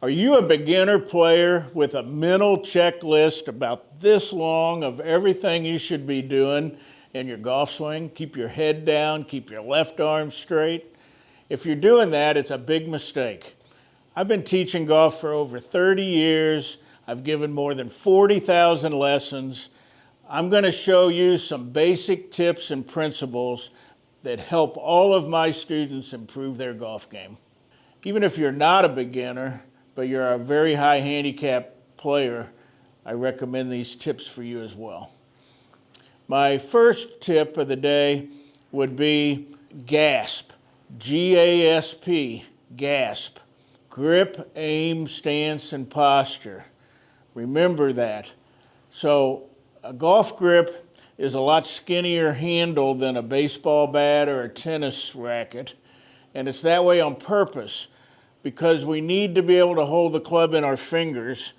Are you a beginner player with a mental checklist about this long of everything you should be doing in your golf swing? Keep your head down, keep your left arm straight. If you're doing that, it's a big mistake. I've been teaching golf for over 30 years. I've given more than 40,000 lessons. I'm going to show you some basic tips and principles that help all of my students improve their golf game. Even if you're not a beginner, but you're a very high handicap player, I recommend these tips for you as well. My first tip of the day would be GASP, G-A-S-P, GASP. Grip, aim, stance, and posture. Remember that. So a golf grip is a lot skinnier handle than a baseball bat or a tennis racket, and it's that way on purpose, because we need to be able to hold the club in our fingers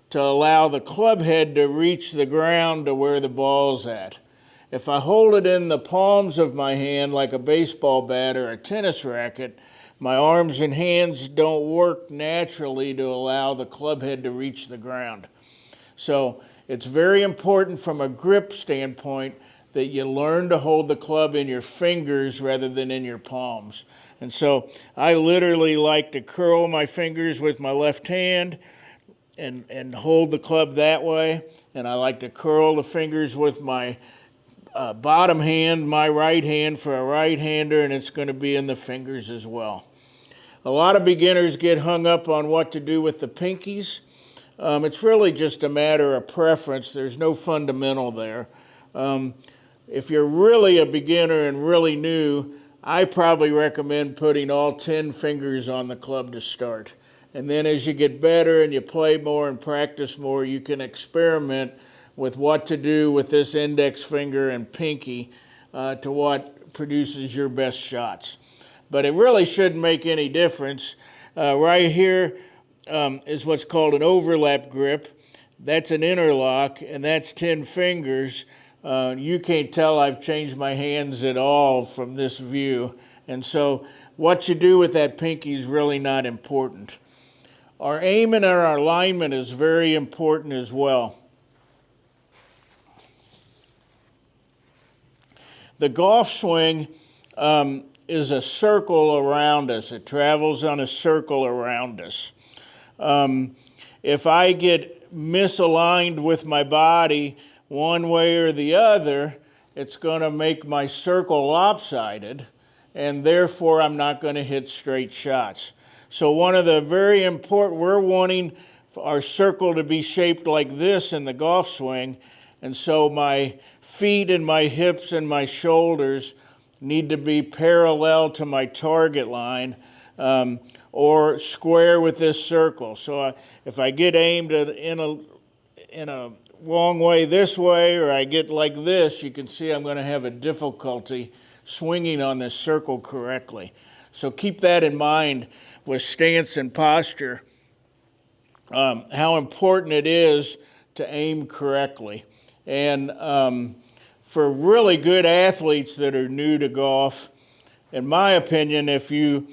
to allow the club head to reach the ground to where the ball's at. If I hold it in the palms of my hand like a baseball bat or a tennis racket, my arms and hands don't work naturally to allow the club head to reach the ground. So it's very important from a grip standpoint that you learn to hold the club in your fingers rather than in your palms. And so I literally like to curl my fingers with my left hand and hold the club that way. And I like to curl the fingers with my bottom hand, my right hand for a right-hander, and it's going to be in the fingers as well. A lot of beginners get hung up on what to do with the pinkies. It's really just a matter of preference. There's no fundamental there. If you're really a beginner and really new, I probably recommend putting all 10 fingers on the club to start. And then as you get better and you play more and practice more, you can experiment with what to do with this index finger and pinky to what produces your best shots. But it really shouldn't make any difference. Right here is what's called an overlap grip. That's an interlock, and that's 10 fingers. You can't tell I've changed my hands at all from this view. And so what you do with that pinky is really not important. Our aim and our alignment is very important as well. The golf swing is a circle around us. It travels on a circle around us. If I get misaligned with my body one way or the other, it's going to make my circle lopsided, and therefore I'm not going to hit straight shots. So one of the very important, we're wanting our circle to be shaped like this in the golf swing, and so my feet and my hips and my shoulders need to be parallel to my target line or square with this circle. So if I get aimed in a wrong way this way, or I get like this, you can see I'm going to have a difficulty swinging on this circle correctly. So keep that in mind with stance and posture, how important it is to aim correctly. And for really good athletes that are new to golf, in my opinion, if you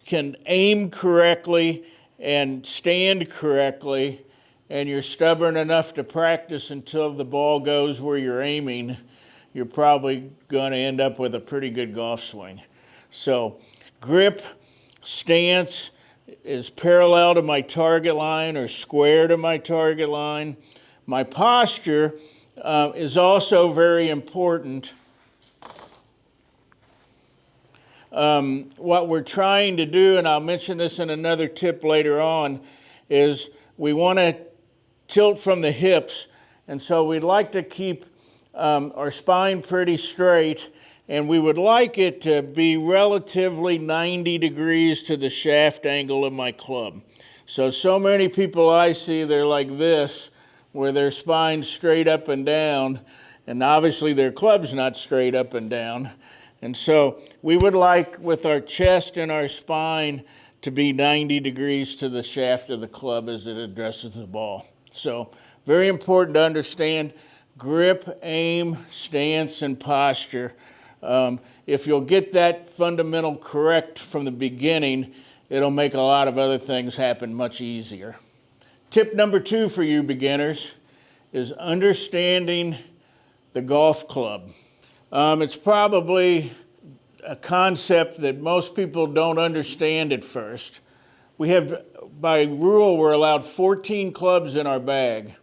can aim correctly and stand correctly, and you're stubborn enough to practice until the ball goes where you're aiming, you're probably going to end up with a pretty good golf swing. So grip, stance is parallel to my target line or square to my target line. My posture is also very important. What we're trying to do, and I'll mention this in another tip later on, is we want to tilt from the hips, and so we'd like to keep our spine pretty straight, and we would like it to be relatively 90 degrees to the shaft angle of my club. So many people I see, they're like this, where their spine's straight up and down, and obviously their club's not straight up and down. And so we would like, with our chest and our spine, to be 90 degrees to the shaft of the club as it addresses the ball. So very important to understand grip, aim, stance, and posture. If you'll get that fundamental correct from the beginning, it'll make a lot of other things happen much easier. Tip number 2 for you beginners is understanding the golf club. It's probably a concept that most people don't understand at first. We have, by rule, we're allowed 14 clubs in our bag,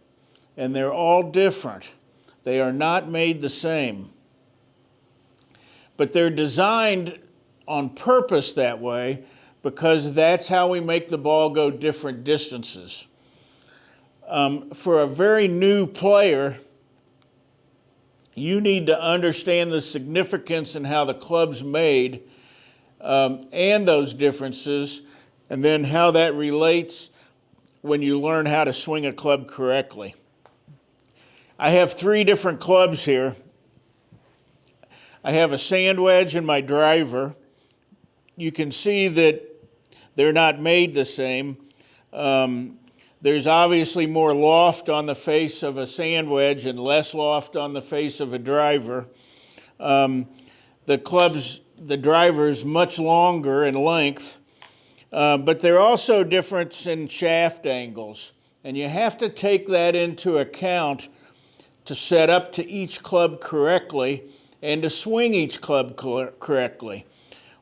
and they're all different. They are not made the same. But they're designed on purpose that way because that's how we make the ball go different distances. For a very new player, you need to understand the significance and how the club's made and those differences, and then how that relates when you learn how to swing a club correctly. I have 3 different clubs here. I have a sand wedge and my driver. You can see that they're not made the same. There's obviously more loft on the face of a sand wedge and less loft on the face of a driver. The driver is much longer in length, but they're also different in shaft angles. And you have to take that into account to set up to each club correctly and to swing each club correctly.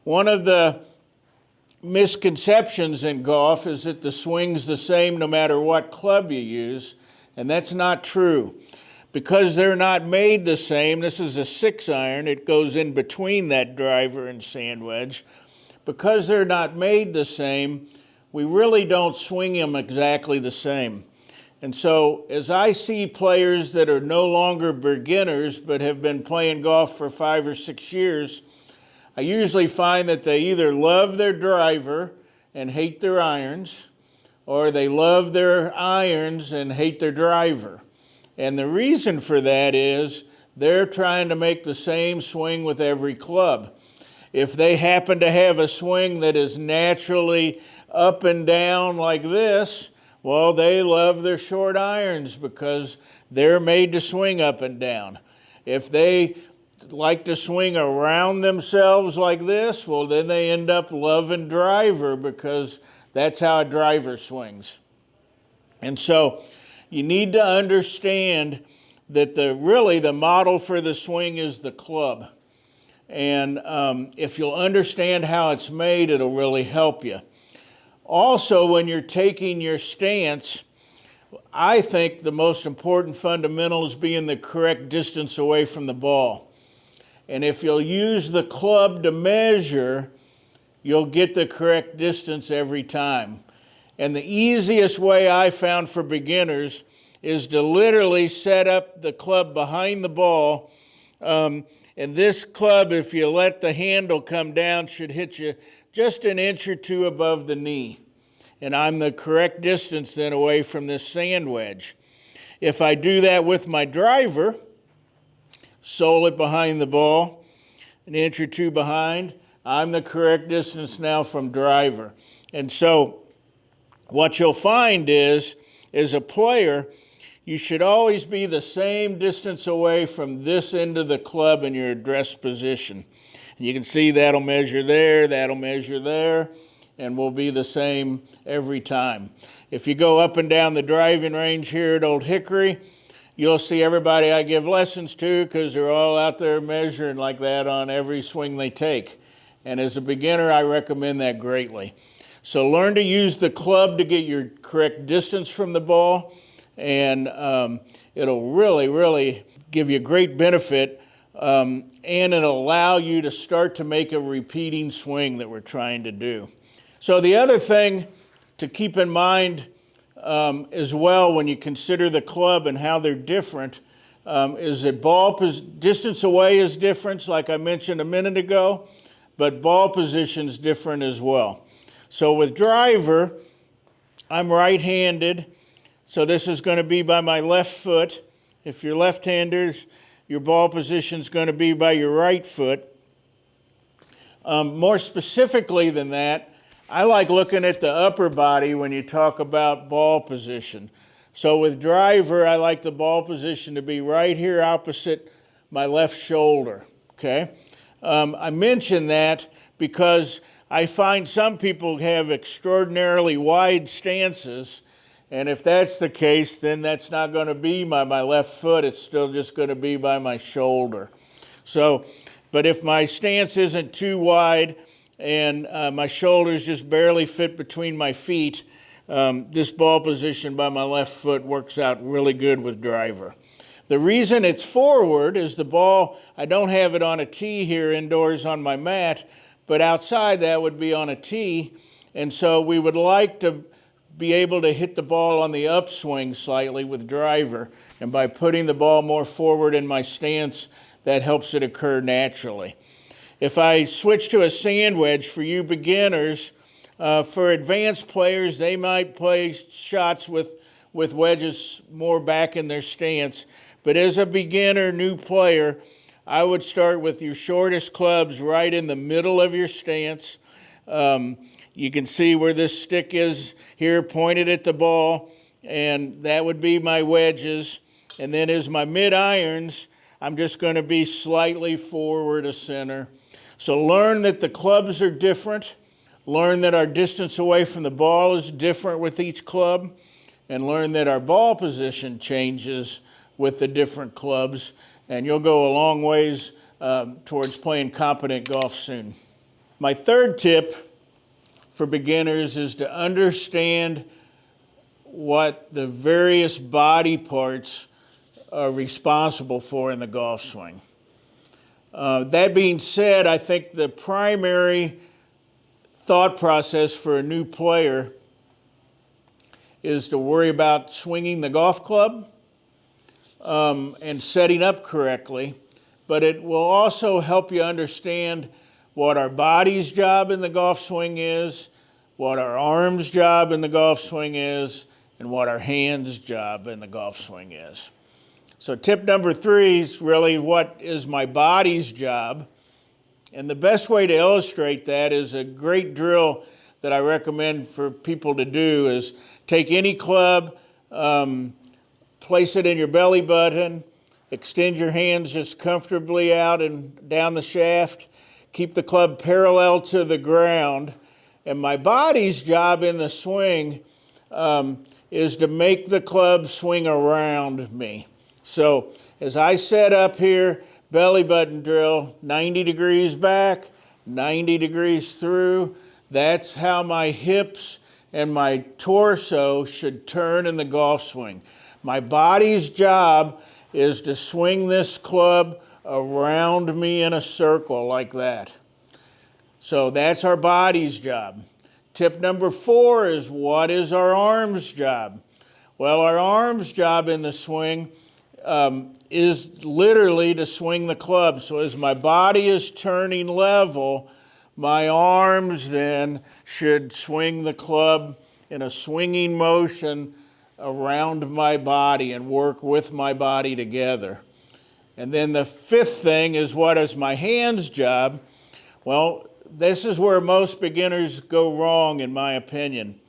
One of the misconceptions in golf is that the swing's the same no matter what club you use, and that's not true. Because they're not made the same, this is a 6-iron, it goes in between that driver and sand wedge. Because they're not made the same, we really don't swing them exactly the same. And so as I see players that are no longer beginners but have been playing golf for 5 or 6 years, I usually find that they either love their driver and hate their irons, or they love their irons and hate their driver. And the reason for that is they're trying to make the same swing with every club. If they happen to have a swing that is naturally up and down like this, well, they love their short irons because they're made to swing up and down. If they like to swing around themselves like this, well, then they end up loving driver because that's how a driver swings. And so you need to understand that the model for the swing is the club. And if you'll understand how it's made, it'll really help you. Also, when you're taking your stance, I think the most important fundamental is being the correct distance away from the ball. And if you'll use the club to measure, you'll get the correct distance every time. And the easiest way I found for beginners is to literally set up the club behind the ball. And this club, if you let the handle come down, should hit you just an inch or 2 above the knee. And I'm the correct distance then away from this sand wedge. If I do that with my driver, sole it behind the ball, an inch or 2 behind, I'm the correct distance now from driver. And so what you'll find is, as a player, you should always be the same distance away from this end of the club in your address position. And you can see that'll measure there, and will be the same every time. If you go up and down the driving range here at Old Hickory, you'll see everybody I give lessons to, because they're all out there measuring like that on every swing they take. And as a beginner, I recommend that greatly. So learn to use the club to get your correct distance from the ball, and it'll really give you great benefit, and it'll allow you to start to make a repeating swing that we're trying to do. So the other thing to keep in mind as well when you consider the club and how they're different is that distance away is different, like I mentioned a minute ago, but ball position is different as well. So with driver, I'm right-handed, so this is going to be by my left foot. If you're left-handers, your ball position is going to be by your right foot. More specifically than that, I like looking at the upper body when you talk about ball position. So with driver, I like the ball position to be right here opposite my left shoulder, okay? I mention that because I find some people have extraordinarily wide stances, and if that's the case, then that's not going to be by my left foot, it's still just going to be by my shoulder. So, but if my stance isn't too wide and my shoulders just barely fit between my feet, this ball position by my left foot works out really good with driver. The reason it's forward is the ball, I don't have it on a tee here indoors on my mat, but outside that would be on a tee, and so we would like to be able to hit the ball on the upswing slightly with driver, and by putting the ball more forward in my stance, that helps it occur naturally. If I switch to a sand wedge for you beginners, for advanced players, they might play shots with wedges more back in their stance, but as a beginner, new player, I would start with your shortest clubs right in the middle of your stance. You can see where this stick is here pointed at the ball, and that would be my wedges. And then as my mid-irons, I'm just going to be slightly forward of center. So learn that the clubs are different. Learn that our distance away from the ball is different with each club. And learn that our ball position changes with the different clubs. And you'll go a long ways towards playing competent golf soon. My third tip for beginners is to understand what the various body parts are responsible for in the golf swing. That being said, I think the primary thought process for a new player is to worry about swinging the golf club and setting up correctly, but it will also help you understand what our body's job in the golf swing is, what our arms' job in the golf swing is, and what our hands' job in the golf swing is. So tip number 3 is really what is my body's job. And the best way to illustrate that is a great drill that I recommend for people to do is take any club, place it in your belly button, extend your hands just comfortably out and down the shaft, keep the club parallel to the ground. And my body's job in the swing is to make the club swing around me. So as I set up here, belly button drill, 90 degrees back, 90 degrees through. That's how my hips and my torso should turn in the golf swing. My body's job is to swing this club around me in a circle like that. So that's our body's job. Tip number 4 is what is our arms' job? Well, our arms' job in the swing is literally to swing the club. So as my body is turning level, my arms then should swing the club in a swinging motion around my body and work with my body together. And then the 5th thing is what is my hands' job? Well, this is where most beginners go wrong, in my opinion,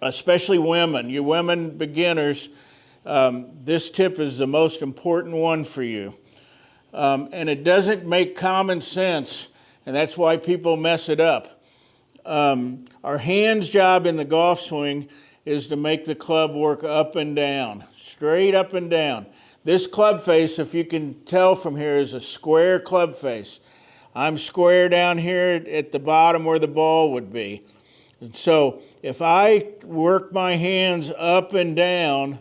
especially women. You women beginners, this tip is the most important one for you. And it doesn't make common sense, and that's why people mess it up. Our hands' job in the golf swing is to make the club work up and down, straight up and down. This club face, if you can tell from here, is a square club face. I'm square down here at the bottom where the ball would be. And so if I work my hands up and down,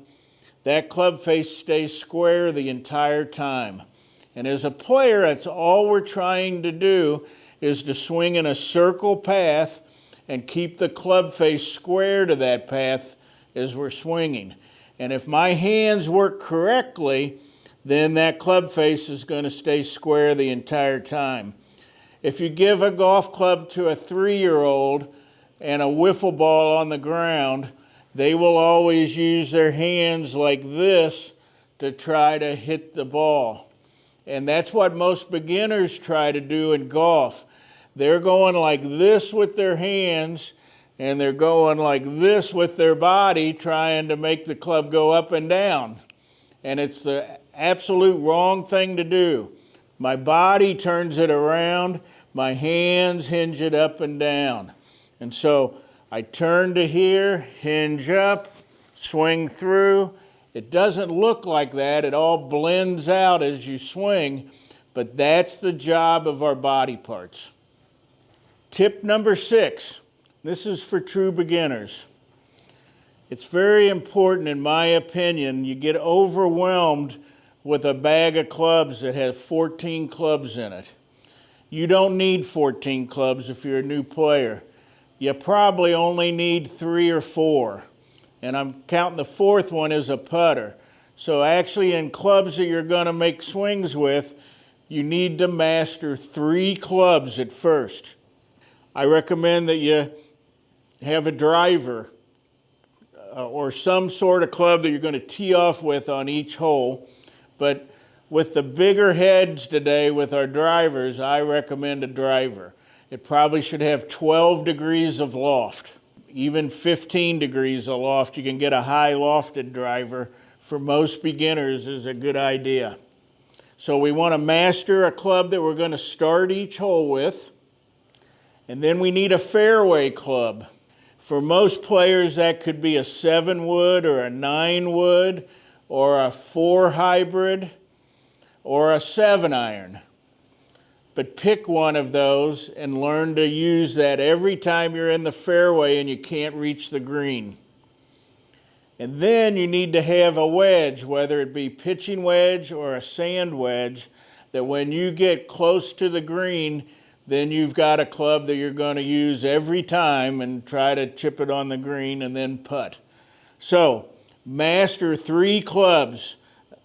that club face stays square the entire time. And as a player, that's all we're trying to do is to swing in a circle path and keep the club face square to that path as we're swinging. And if my hands work correctly, then that club face is going to stay square the entire time. If you give a golf club to a 3-year-old and a wiffle ball on the ground, they will always use their hands like this to try to hit the ball. And that's what most beginners try to do in golf. They're going like this with their hands, and they're going like this with their body, trying to make the club go up and down. And it's the absolute wrong thing to do. My body turns it around, My hands hinge it up and down. And so I turn to here, hinge up, swing through. It doesn't look like that. It all blends out as you swing, but that's the job of our body parts. Tip number 6. This is for true beginners. It's very important, in my opinion. You get overwhelmed with a bag of clubs that has 14 clubs in it. You don't need 14 clubs if you're a new player. You probably only need 3 or 4. And I'm counting the 4th one as a putter. So actually in clubs that you're going to make swings with, you need to master 3 clubs at first. I recommend that you have a driver or some sort of club that you're going to tee off with on each hole. But with the bigger heads today with our drivers, I recommend a driver. It probably should have 12 degrees of loft, even 15 degrees of loft. You can get a high lofted driver. For most beginners is a good idea. So we want to master a club that we're going to start each hole with. And then we need a fairway club. For most players, that could be a 7-wood or a 9-wood or a 4 hybrid or a 7-iron. But pick one of those and learn to use that every time you're in the fairway and you can't reach the green. And then you need to have a wedge, whether it be pitching wedge or a sand wedge, that when you get close to the green, then you've got a club that you're going to use every time and try to chip it on the green and then putt. So, master 3 clubs.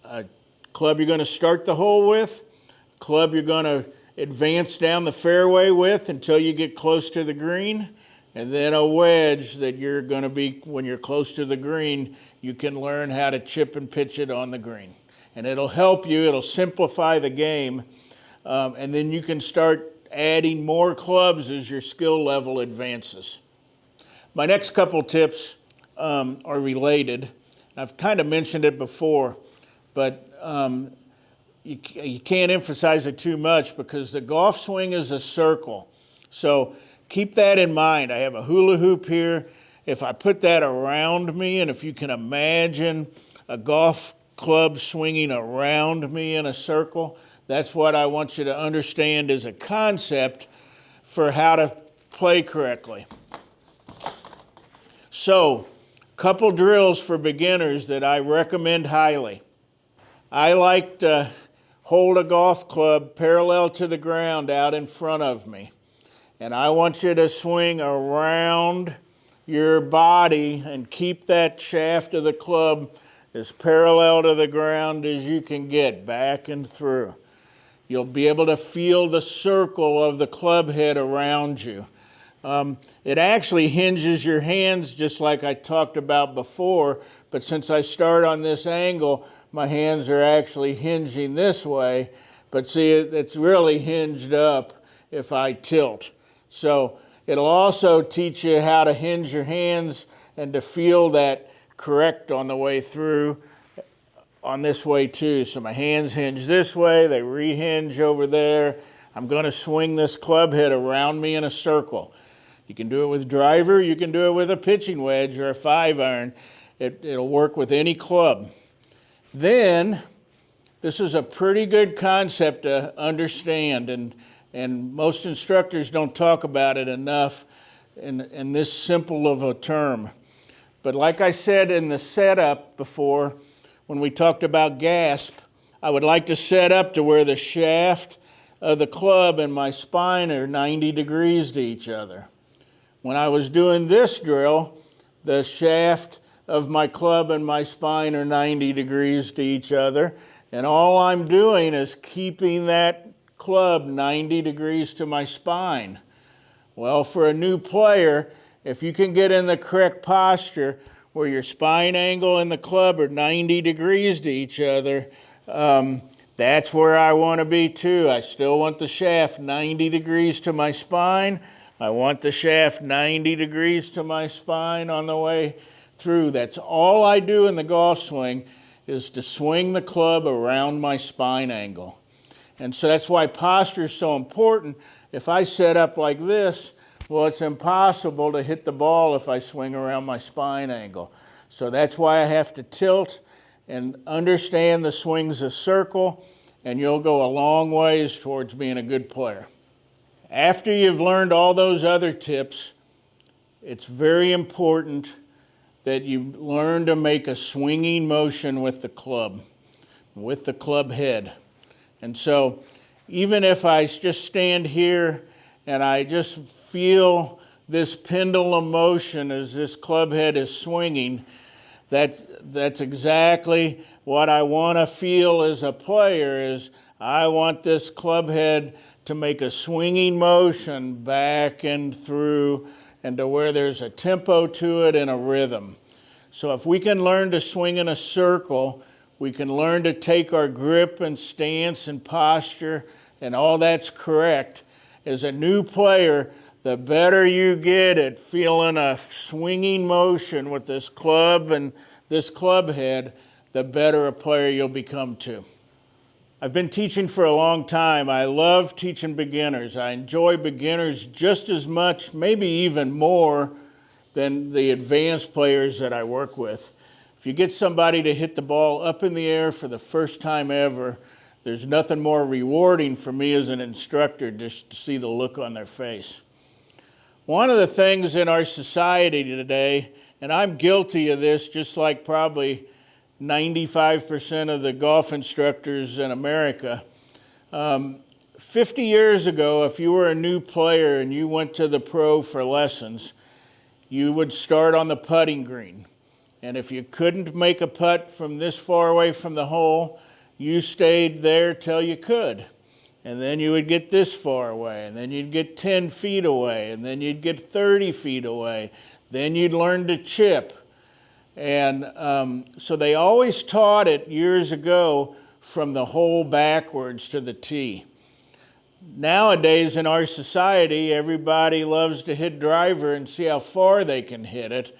A club you're going to start the hole with, a club you're going to advance down the fairway with until you get close to the green, and then a wedge that you're going to be, when you're close to the green, you can learn how to chip and pitch it on the green. And it'll help you, it'll simplify the game, and then you can start adding more clubs as your skill level advances. My next couple tips are related. I've kind of mentioned it before, but you can't emphasize it too much because the golf swing is a circle. So keep that in mind. I have a hula hoop here. If I put that around me, and if you can imagine a golf club swinging around me in a circle, that's what I want you to understand as a concept for how to play correctly. So, couple drills for beginners that I recommend highly. I like to hold a golf club parallel to the ground out in front of me. And I want you to swing around your body and keep that shaft of the club as parallel to the ground as you can get, back and through. You'll be able to feel the circle of the club head around you. It actually hinges your hands just like I talked about before, but since I start on this angle, my hands are actually hinging this way, but see, it's really hinged up if I tilt. So it'll also teach you how to hinge your hands and to feel that correct on the way through on this way too. So my hands hinge this way, they rehinge over there. I'm going to swing this club head around me in a circle. You can do it with driver, you can do it with a pitching wedge or a 5-iron. It'll work with any club. Then, this is a pretty good concept to understand, and most instructors don't talk about it enough in this simple of a term. But like I said in the setup before, when we talked about Gasp, I would like to set up to where the shaft of the club and my spine are 90 degrees to each other. When I was doing this drill, the shaft of my club and my spine are 90 degrees to each other, and all I'm doing is keeping that club 90 degrees to my spine. Well, for a new player, if you can get in the correct posture where your spine angle and the club are 90 degrees to each other, that's where I want to be too. I still want the shaft 90 degrees to my spine. I want the shaft 90 degrees to my spine on the way through. That's all I do in the golf swing, is to swing the club around my spine angle. And so that's why posture is so important, If I set up like this, well, it's impossible to hit the ball if I swing around my spine angle. So that's why I have to tilt and understand the swing's a circle, and you'll go a long ways towards being a good player. After you've learned all those other tips, it's very important that you learn to make a swinging motion with the club head. And so even if I just stand here and I just feel this pendulum motion as this club head is swinging, that's exactly what I want to feel as a player. Is I want this club head to make a swinging motion back and through, and to where there's a tempo to it and a rhythm. So if we can learn to swing in a circle, we can learn to take our grip and stance and posture, and all that's correct. As a new player, the better you get at feeling a swinging motion with this club and this club head, the better a player you'll become too. I've been teaching for a long time. I love teaching beginners. I enjoy beginners just as much, maybe even more, than the advanced players that I work with. If you get somebody to hit the ball up in the air for the first time ever, there's nothing more rewarding for me as an instructor just to see the look on their face. One of the things in our society today, and I'm guilty of this just like probably 95% of the golf instructors in America. 50 years ago, if you were a new player and you went to the pro for lessons, you would start on the putting green. And if you couldn't make a putt from this far away from the hole, you stayed there till you could. And then you would get this far away, and then you'd get 10 feet away, and then you'd get 30 feet away. Then you'd learn to chip. And so they always taught it years ago from the hole backwards to the tee. Nowadays in our society, everybody loves to hit driver and see how far they can hit it.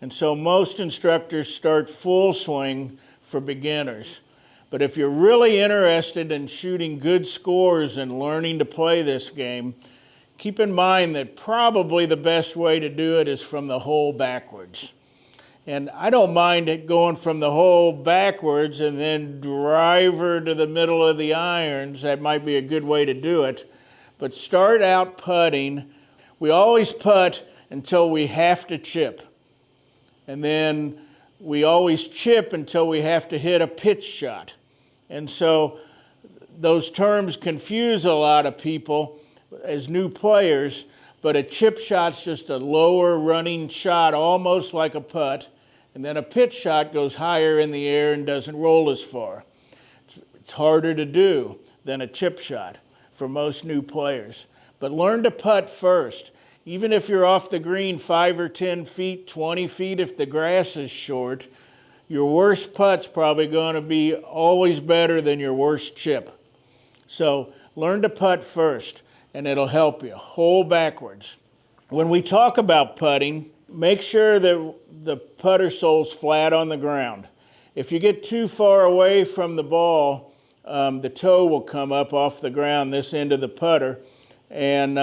And so most instructors start full swing for beginners. But if you're really interested in shooting good scores and learning to play this game, keep in mind that probably the best way to do it is from the hole backwards. And I don't mind it going from the hole backwards and then driver to the middle of the irons. That might be a good way to do it. But start out putting. We always putt until we have to chip. And then we always chip until we have to hit a pitch shot. And so those terms confuse a lot of people as new players, but a chip shot's just a lower running shot, almost like a putt, and then a pitch shot goes higher in the air and doesn't roll as far. It's harder to do than a chip shot for most new players. But learn to putt first. Even if you're off the green 5 or 10 feet, 20 feet if the grass is short, your worst putt's probably going to be always better than your worst chip. So learn to putt first, and it'll help you. Hole backwards. When we talk about putting, make sure that the putter sole's flat on the ground. If you get too far away from the ball, the toe will come up off the ground, this end of the putter, and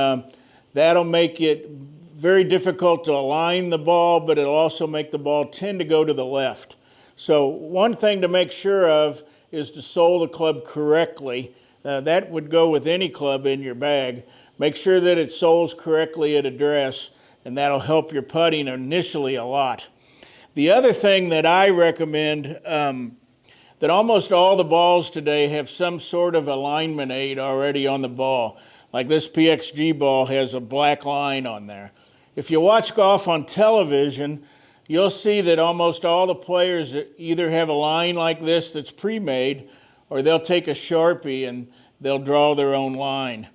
that'll make it very difficult to align the ball, but it'll also make the ball tend to go to the left. So one thing to make sure of is to sole the club correctly. That would go with any club in your bag. Make sure that it soles correctly at address, and that'll help your putting initially a lot. The other thing that I recommend, that almost all the balls today have some sort of alignment aid already on the ball. Like this PXG ball has a black line on there. If you watch golf on television, you'll see that almost all the players either have a line like this that's pre-made, or they'll take a Sharpie and they'll draw their own line.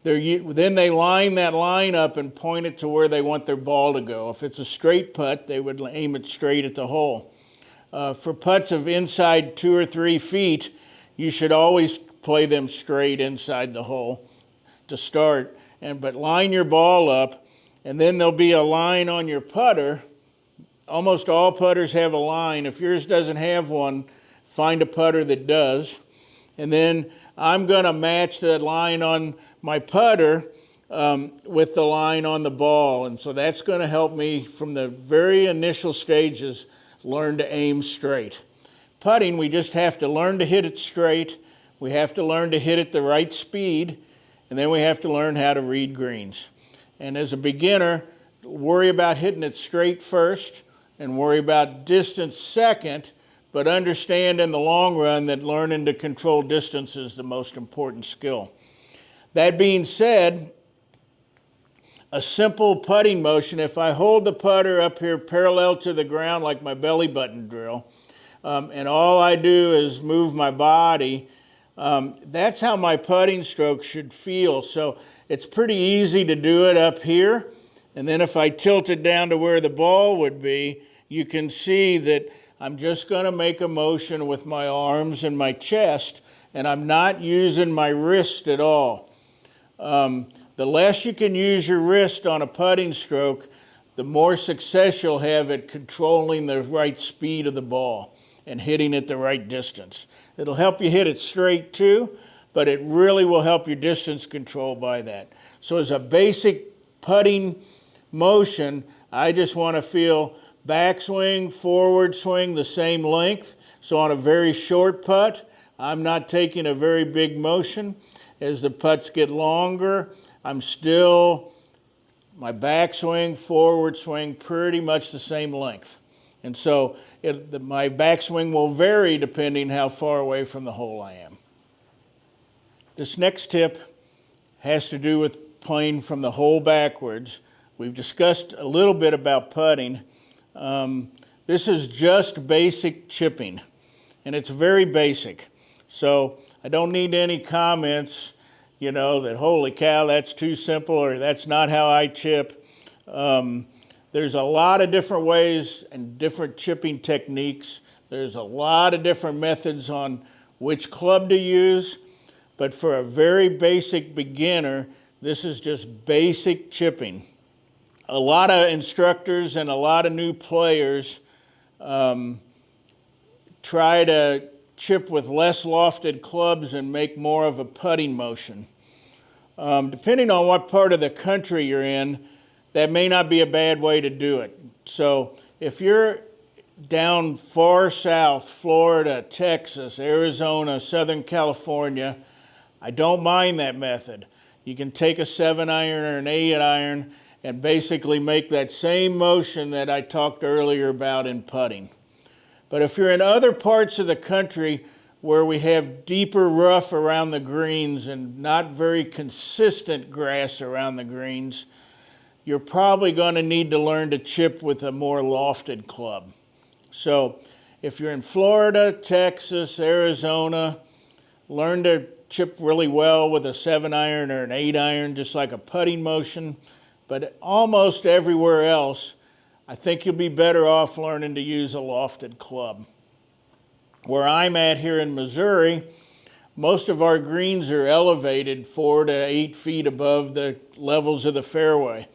Then they line that line up and point it to where they want their ball to go. If it's a straight putt, they would aim it straight at the hole. For putts of inside 2 or 3 feet, you should always play them straight inside the hole to start. But line your ball up, and then there'll be a line on your putter. Almost all putters have a line. If yours doesn't have one, find a putter that does. And then I'm going to match that line on my putter with the line on the ball. And so that's going to help me from the very initial stages learn to aim straight. Putting, we just have to learn to hit it straight. We have to learn to hit it the right speed. And then we have to learn how to read greens. And as a beginner, worry about hitting it straight first and worry about distance second, but understand in the long run that learning to control distance is the most important skill. That being said, a simple putting motion, if I hold the putter up here parallel to the ground like my belly button drill, and all I do is move my body, that's how my putting stroke should feel. So it's pretty easy to do it up here. And then if I tilt it down to where the ball would be, you can see that I'm just going to make a motion with my arms and my chest, and I'm not using my wrist at all. The less you can use your wrist on a putting stroke, the more success you'll have at controlling the right speed of the ball and hitting it the right distance. It'll help you hit it straight too, but it really will help your distance control by that. So as a basic putting motion, I just want to feel backswing, forward swing, the same length. So on a very short putt, I'm not taking a very big motion. As the putts get longer, I'm still, my backswing, forward swing, pretty much the same length. And so my backswing will vary depending how far away from the hole I am. This next tip has to do with playing from the hole backwards. We've discussed a little bit about putting. This is just basic chipping, and it's very basic. So I don't need any comments, you know, that holy cow, that's too simple, or that's not how I chip. There's a lot of different ways and different chipping techniques. There's a lot of different methods on which club to use, but for a very basic beginner, this is just basic chipping. A lot of instructors and a lot of new players try to chip with less lofted clubs and make more of a putting motion. Depending on what part of the country you're in, that may not be a bad way to do it. So if you're down far south, Florida, Texas, Arizona, Southern California, I don't mind that method. You can take a 7-iron or an 8-iron and basically make that same motion that I talked earlier about in putting. But if you're in other parts of the country where we have deeper rough around the greens and not very consistent grass around the greens, you're probably going to need to learn to chip with a more lofted club. So if you're in Florida, Texas, Arizona, learn to chip really well with a 7-iron or an 8-iron, just like a putting motion. But almost everywhere else, I think you'll be better off learning to use a lofted club. Where I'm at here in Missouri, most of our greens are elevated 4 to 8 feet above the levels of the fairway.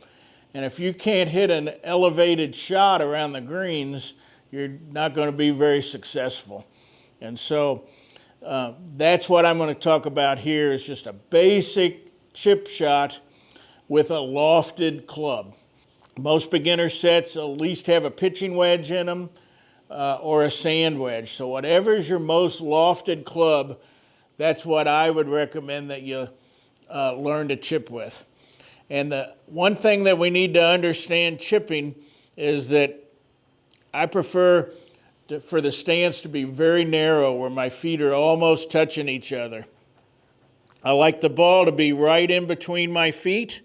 And if you can't hit an elevated shot around the greens, you're not going to be very successful. And so that's what I'm going to talk about here, is just a basic chip shot with a lofted club. Most beginner sets at least have a pitching wedge in them or a sand wedge. So whatever is your most lofted club, that's what I would recommend that you learn to chip with. And the one thing that we need to understand chipping is that I prefer for the stance to be very narrow, where my feet are almost touching each other. I like the ball to be right in between my feet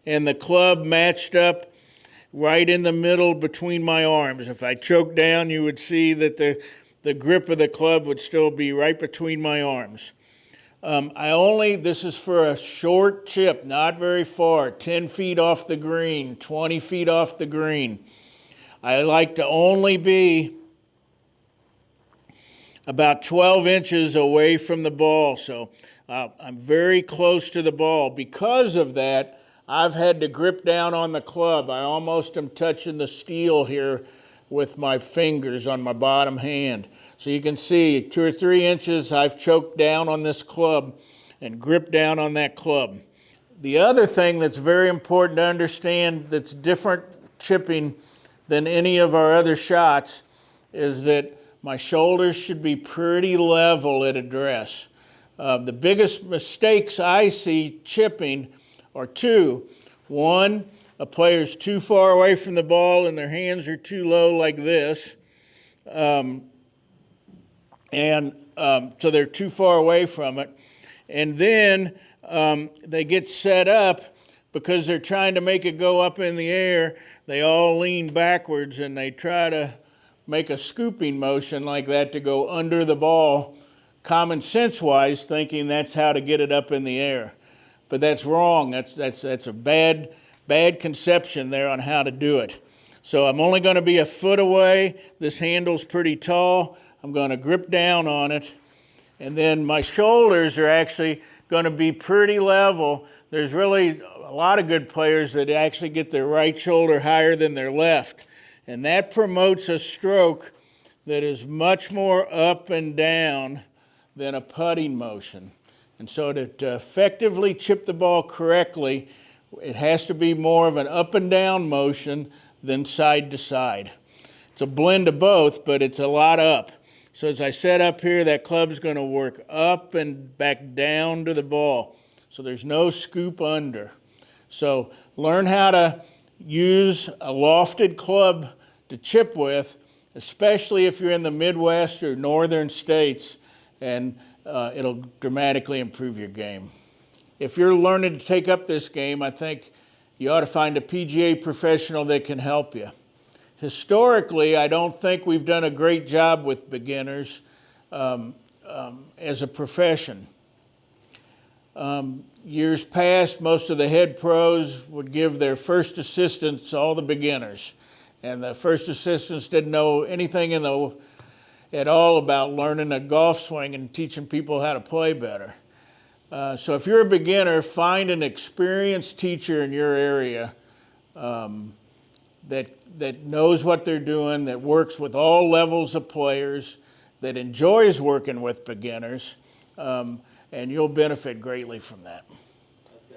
and the club matched up right in the middle between my arms. If I choke down, you would see that the grip of the club would still be right between my arms. This is for a short chip, not very far, 10 feet off the green, 20 feet off the green. I like to only be about 12 inches away from the ball, so I'm very close to the ball. Because of that, I've had to grip down on the club. I almost am touching the steel here with my fingers on my bottom hand. So you can see 2 or 3 inches I've choked down on this club and gripped down on that club. The other thing that's very important to understand that's different chipping than any of our other shots is that my shoulders should be pretty level at address. The biggest mistakes I see chipping are two. One, a player's too far away from the ball and their hands are too low like this. So they're too far away from it. And then they get set up because they're trying to make it go up in the air. They all lean backwards and they try to make a scooping motion like that to go under the ball, common sense wise, thinking that's how to get it up in the air. But that's wrong. That's a bad conception there on how to do it. So I'm only going to be a foot away. This handle's pretty tall. I'm going to grip down on it. And then my shoulders are actually going to be pretty level. There's really a lot of good players that actually get their right shoulder higher than their left. And that promotes a stroke that is much more up and down than a putting motion. And so to effectively chip the ball correctly, it has to be more of an up and down motion than side to side. It's a blend of both, but it's a lot up. So as I set up here, that club's going to work up and back down to the ball. So there's no scoop under. So learn how to use a lofted club to chip with, especially if you're in the Midwest or northern states, and it'll dramatically improve your game. If you're learning to take up this game, I think you ought to find a PGA professional that can help you. Historically, I don't think we've done a great job with beginners as a profession. Years past, most of the head pros would give their first assistants all the beginners. And the first assistants didn't know anything at all about learning a golf swing and teaching people how to play better. So if you're a beginner, find an experienced teacher in your area that knows what they're doing, that works with all levels of players, that enjoys working with beginners, and you'll benefit greatly from that.